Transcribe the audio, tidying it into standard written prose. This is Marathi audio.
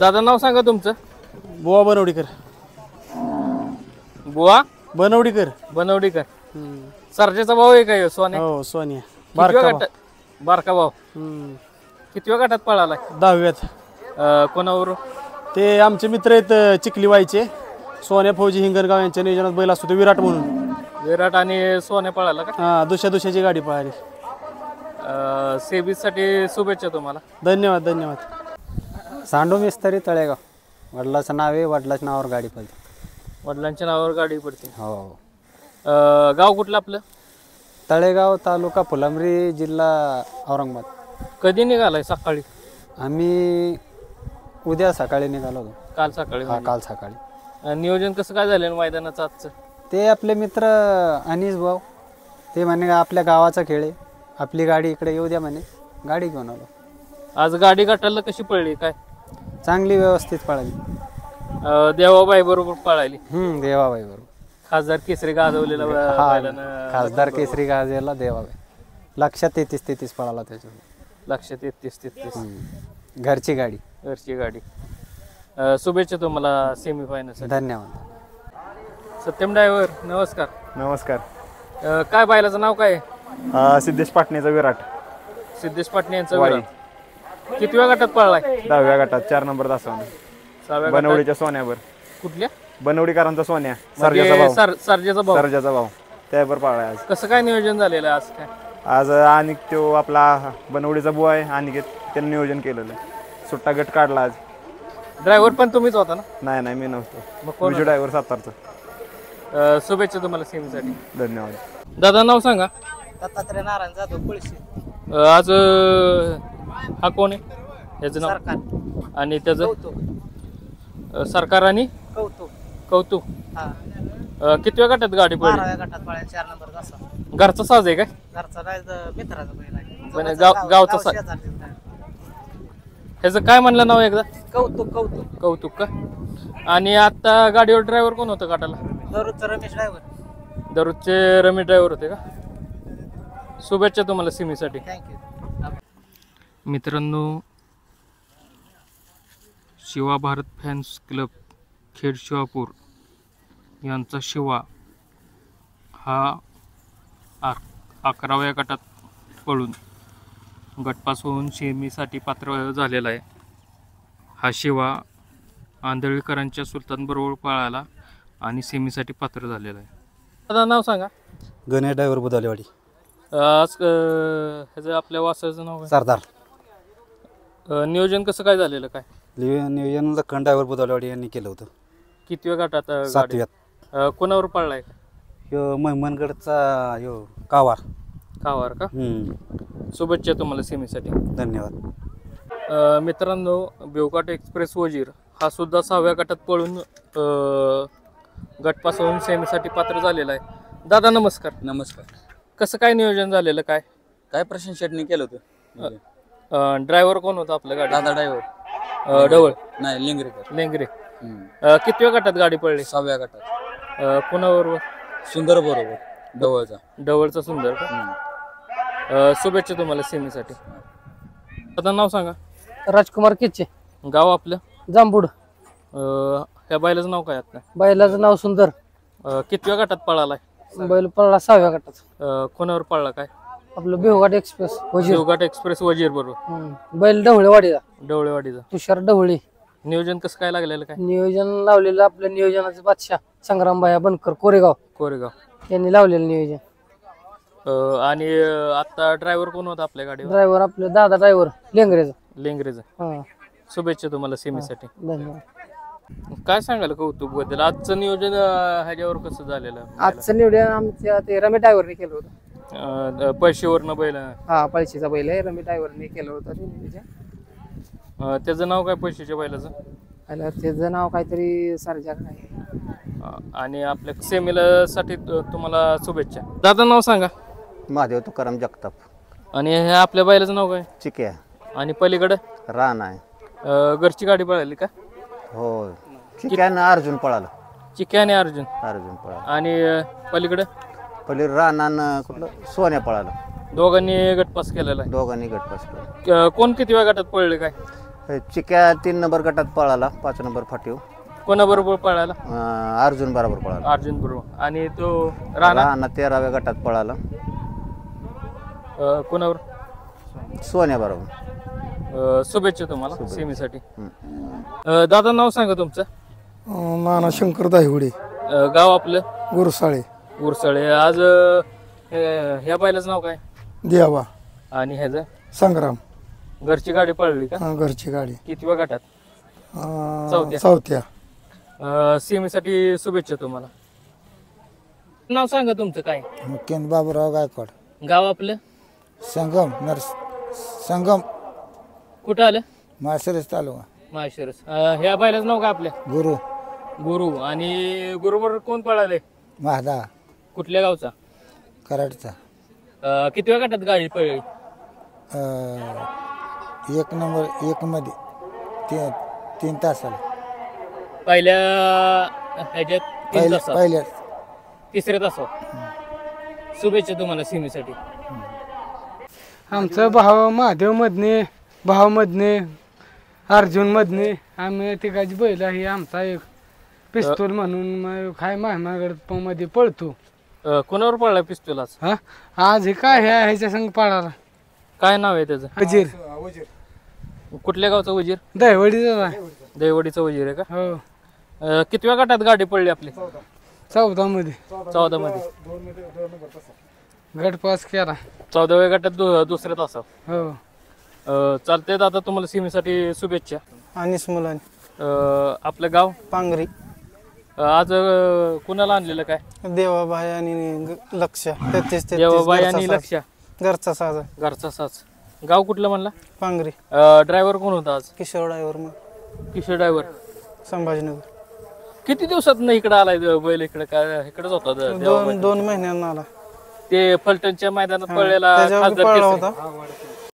दादा नाव सांगा तुमचं. बुवा बनवडीकर. बुवा बनवडीकर. बनवडीकर. सरजेचा भाऊ आहे काय सोन्या? हो सोन्या. बारका भाऊ. कितव्या गटात पळालाय? 10व्यात. कोणावर? ते आमचे मित्र आहेत चिखली वायचे, सोन्या फौजी हिंगणगाव यांच्या नियोजनात बैल असतो, ते विराट म्हणून. विराट आणि सोन्या पळाला का? हा, दुसऱ्याची गाडी पळाली. सेबीसाठी शुभेच्छा तुम्हाला. धन्यवाद धन्यवाद. सांडू मिस्त्री तळेगाव. वडिलाचं नाव आहे, वडिलाच्या नावावर गाडी पडते. वडिलांच्या नावावर गाडी पडते. हो. गाव कुठलं आपलं? तळेगाव, तालुका फुलंब्री, जिल्हा औरंगाबाद. कधी निघालाय? सकाळी. आम्ही उद्या सकाळी निघालो होतो. काल सकाळी? हा, काल सकाळी. नियोजन कसं काय झालं मैदानाचं आजचं? ते आपले मित्र अनिस भाऊ, ते म्हणे आपल्या गावाचा खेळ आहे, आपली गाडी इकडे येऊ द्या म्हणे, गाडी घेऊन आलो. आज गाडी गटाला कशी पडली काय? चांगली व्यवस्थित पळाली. देवाबाई बरोबर पळाली. देवाबाई बरोबर. खासदार केसरी गाजवलेला. खासदार केसरी गाजवला देवाबाई. लक्षात 33 पळाला त्याच्यावर. लक्षात 33. घरची गाडी. घरची गाडी. शुभेच्छा तुम्हाला सेमीफायनल. धन्यवाद. सत्यम ड्रायव्हर नमस्कार. नमस्कार. काय बैलाचं नाव काय? सिद्धेश पाटणेचा विराट. सिद्धेश पाटणे यांचा विराट. कितव्या गटात पळलाय? 10व्या गटात 4 नंबर तासावर. 6व्या बनवडीच्या सोन्यावर. कुठल्या? बनवडीकरांचा सोन्या. सरजेचा भाऊ. त्यावर पळलाय आज. कसं काय नियोजन झालेलं आज? काय आज आणि तो आपला बनवडीचा बुवा आहे आणि त्यांनी नियोजन केलेलं. सुट्टा गट काढला आज. ड्रायव्हर पण तुम्हीच होता ना? नाही मी नव्हतो. मग विजू ड्रायव्हर सातारचा. शुभेच्छा तुम्हाला सेमीसाठी. धन्यवाद. दादा नाव सांगा. दत्तात्रय नारायण जाधव पुळशी. आज हा कोण आहे? याचं नाव आणि त्याचं? सरकार आणि कौतुक. कितव्या गटात गाडी पडली? 12व्या गटात पळाली. 4 नंबर तासा. घरचा साज आहे काय? घरचा नाही, मित्राचा बैल आहे. पण गावचा साज. ह्याचं काय म्हणलं नाव एकदा? कौतुक का? आणि आता गाडीवर ड्रायव्हर कोण होतं गटाला? दररोजचा रमेश ड्रायव्हर. दररोजचे रमेश ड्रायव्हर होते का? शुभेच्छा तुम्हाला सिमीसाठी. थँक्यू. मित्रांनो, शिवा भारत फॅन्स क्लब खेड शिवापूर यांचा शिवा हा 11व्या गटात पळून गटपास होऊन सेमीसाठी पात्र झालेला आहे. हा शिवा आंधळीकरांच्या सुलतानबरोबर पळाला आणि सेमीसाठी पात्र झालेला आहे. दादा नाव सांगा. गणेश ड्रायव्हर बुधालेवाडी. आज ह्याचं आपल्या वासाचं नाव काय? सरदार. नियोजन कसं काय झालेलं काय? नियोजन लखन ड्रायव्हर बुधालेवाडी यांनी केलं होतं. कितव्या गटात? 7व्यात. कोणावर पळलाय? ह्यो मेहमनगडचा ह्यो कावार का? शुभेच्छा तुम्हाला सेमीसाठी. धन्यवाद. मित्रांनो, बेवघाट एक्सप्रेस वजीर हा सुद्धा 6व्या गटात पळून गटपास होऊन सेमीसाठी पात्र झालेला आहे. दादा नमस्कार. नमस्कार. कसं काय नियोजन झालेलं काय? काय प्रशांत शेटणी केलं होतं. ड्रायव्हर कोण होता आपल्या गाडी? दादा ड्रायव्हर. ढवळ नाही, लेंगरे. कितव्या गटात गाडी पडली? 6व्या गटात. कोणाबरोबर? सुंदर बरोबर. ढवळचा सुंदर का? शुभेच्छा तुम्हाला सेमीसाठी. आता नाव सांगा. राजकुमार किच्चे. गाव आपलं? जांभूड. ह्या बैलाचं नाव काय आता? बैलाचं नाव सुंदर. कितव्या गटात पळालाय? बैल पळला 6व्या गटात. कोणावर पळला काय? आपलं बेवघाट एक्सप्रेस वजीर. बेवघाट एक्सप्रेस वजीर बरोबर. बैल ढवळेवाडीचा. तुषार ढवळे. नियोजन कसं काय लागलेलं काय? नियोजन लावलेलं आपल्या नियोजनाचे बादशाह संग्रामबाया बनकर कोरेगाव यांनी लावलेलं नियोजन. आणि आता ड्रायव्हर कोण होता आपल्या गाडीवर? ड्रायव्हर आपले दादा ड्रायव्हर लेंगरेचा. शुभेच्छा तुम्हाला सेमीसाठी. धन्यवाद. काय सांगाल कौतुक बद्दल? आजचं नियोजन ह्याच्यावर कसं झालेलं? आजचं नियोजन आमच्या ते रमेश ड्रायव्हरने केलं होतं. पैशावरनं बैल? हा, पैशाचा बैल आहे. रमेश ड्रायव्हरने केलं होतं ते नियोजन. त्याचं नाव काय पैशाच्या बैलाचं? त्याचं नाव काहीतरी सरजा काय. आणि आपल्या सेमीला साठी तुम्हाला शुभेच्छा. दादा नाव सांगा. महादेव तुकाराम जगताप. आणि हे आपल्या बैलाचं नाव काय? चिक्या. आणि पलीकडे रान आहे. घरची गाडी पळाली का? हो. चिक्यानं अर्जुन पळाला. चिक्या आणि अर्जुन पळाला. आणि पलीकडे रानानं कुठलं सोन्या पळाला. दोघांनी गटपास केलेला आहे. दोघांनी गटपास केला. कोण किती वेळ गटात पळले काय? चिक्या 3 नंबर गटात पळाला, 5 नंबर फाटीव. कोणाबरोबर पळायला? अर्जुन बरोबर पळाला. अर्जुन बरोबर. आणि तो राणा राणा 13व्या गटात पळाला, कोणावर? सोन्या बरोबर. शुभेच्छा तुम्हाला सेमीसाठी. दादा नाव सांगा तुमचं. नाना शंकर दाहिवडे, गाव आपलं? गुरसाळे. गुरसाळे. आज ह्या बैलाचं नाव काय? देवा. आणि ह्याचं? संग्राम. घरची गाडी पळली का? घरची गाडी. कितव्या गटात? चौथ्या. सेमीसाठी शुभेच्छा तुम्हाला. नाव सांगा तुमचं काय? मुख्यन बाबूराव गायकवाड. गाव आपलं? संगम. संगम. कुठं आलं? माळशिरस तालुका. माहेश्वरस. ह्या बैलाचं नाव काय आपल्या? गुरु. गुरु. आणि गुरुबरोबर कोण पळाले? महादा. कुठल्या गावचा? कराडचा. कितव्या गटात गाडी पळली? 1 नंबर 1 मध्ये 3 तासाला. पहिल्या ह्याच्यात 3 तासात? पहिल्या 3ऱ्या तासावर. शुभेच्छा तुम्हाला सेमीसाठी. आमचं महादेव मधने, भाव मधने, अर्जुन मधने, आम्ही तिघाची बैल ही आमचा एक पिस्तूल म्हणून काय महामागड मध्ये पळतो. कोणावर पळला पिस्तूल आज? हा आज हे काय ह्याच्या संग पळाला. काय नाव आहे त्याचं? वजीर. कुठल्या गावचा वजीर? दहिवडीचा. दहिवडीचा वजीर आहे का? हो. कितव्या गटात गाडी पडली आपली? 14 मध्ये. 14 मध्ये. गट पास केला. 14व्या गटात दुसऱ्या तासावर. हो. चालतंय दादा, तुम्हाला सीमेसाठी शुभेच्छा. अनिस मुलानी. आपलं गाव? पांगरी. आज कुणाला आणलेलं काय? देवाबाई आणि लक्ष. देवाबाई आणि लक्ष. घरचा साज. घरचा साज. गाव कुठलं म्हणला? पांगरी. ड्रायव्हर कोण होता आज? किशोर ड्रायव्हर. किशोर ड्रायव्हर. संभाजीनगर. किती दिवसात इकडे आलाय बैल? इकडे काय इकडेच होता? 2 महिन्यांना आला. ते फलटणच्या मैदानात पळलेला त्याच्यावर खासदार पळला केसरी. होता.